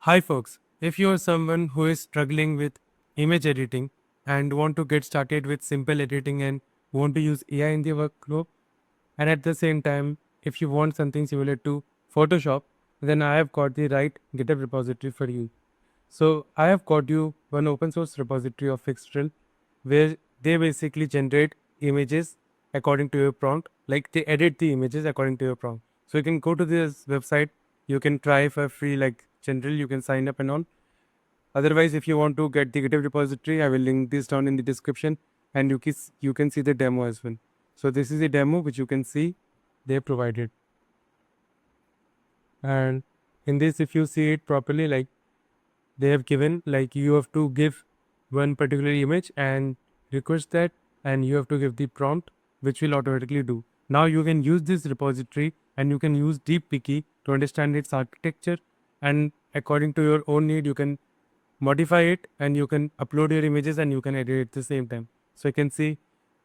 Hi folks, if you are someone who is struggling with image editing and want to get started with simple editing and want to use AI in the workflow, and at the same time, if you want something similar to Photoshop, then I have got the right GitHub repository for you. So I have got you one open source repository of Fixtril where they basically generate images according to your prompt, like they edit the images according to your prompt. So you can go to this website, you can try for free, like general, you can sign up and all. Otherwise, if you want to get the GitHub repository, I will link this down in the description and you can see the demo as well. So this is a demo which you can see they provided. And in this, if you see it properly, like they have given, like you have to give one particular image and request that, and you have to give the prompt which will automatically do. Now you can use this repository and you can use DeepSeek to understand its architecture, and according to your own need you can modify it and you can upload your images and you can edit at the same time. So you can see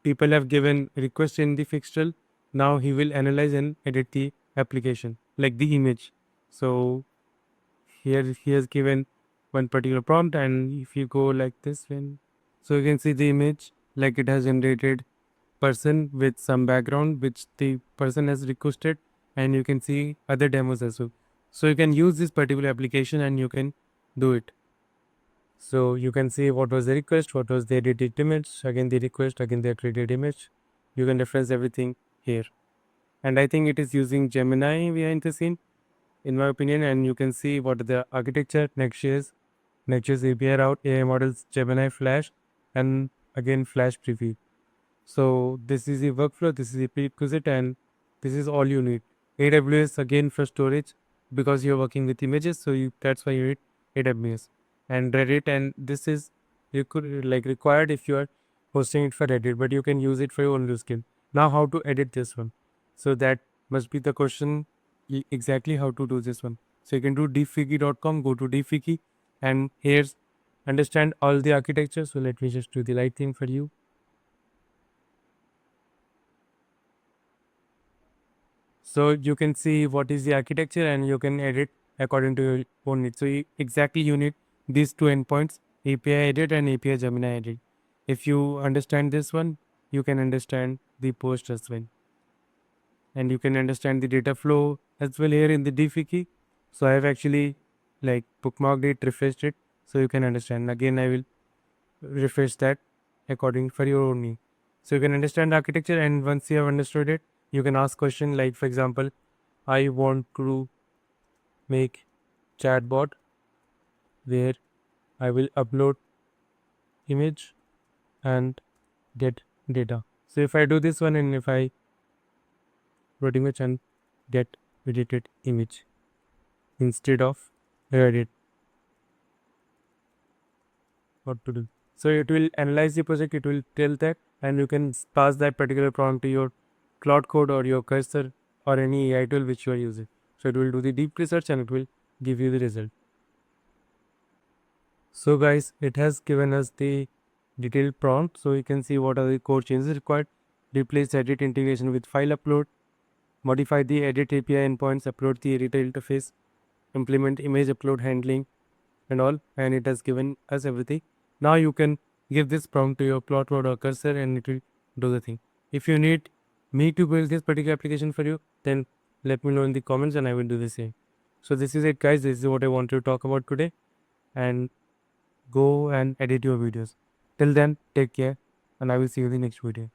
people have given request in the Fixtril. Now he will analyze and edit the application, like the image. So here he has given one particular prompt, and if you go like this one, so you can see the image, like it has generated person with some background which the person has requested, and you can see other demos as well. So you can use this particular application and you can do it. So you can see what was the request, what was the edited image, again the request, again the created image. You can reference everything here. And I think it is using Gemini behind the scene, in my opinion. And you can see what the architecture, Next.js API Route, AI models, Gemini Flash, and again Flash preview. So this is the workflow, this is the prerequisite, and this is all you need. AWS again for storage, because you're working with images, so that's why you need AWS. And Reddit, and this is required if you are hosting it for Reddit, but you can use it for your own use case. Now how to edit this one? So that must be the question, exactly how to do this one. So you can do deepfiki.com, go to deepfiki, and here's understand all the architecture. So let me just do the right thing for you. So you can see what is the architecture and you can edit according to your own needs. So exactly you need these two endpoints, API edit and API Gemini edit. If you understand this one, you can understand the post as well. And you can understand the data flow as well here in the DeepSeek. So I have actually like bookmarked it, refreshed it, so you can understand. Again, I will refresh that according for your own need. So you can understand the architecture, and once you have understood it, you can ask question like, for example, I want to make chatbot where I will upload image and get data. So if I do this one and if I upload image and get edited image instead of Reddit, what to do? So it will analyze the project, it will tell that, and you can pass that particular prompt to your Cloud Code or your cursor or any AI tool which you are using. So it will do the deep research and it will give you the result. So guys, it has given us the detailed prompt, so you can see what are the code changes required. Replace edit integration with file upload, modify the edit API endpoints, upload the editor interface, implement image upload handling and all, and it has given us everything. Now you can give this prompt to your plot mode or cursor and it will do the thing. If you need me to build this particular application for you, then let me know in the comments and I will do the same. So this is it guys, this is what I wanted to talk about today, and go and edit your videos. Till then, take care and I will see you in the next video.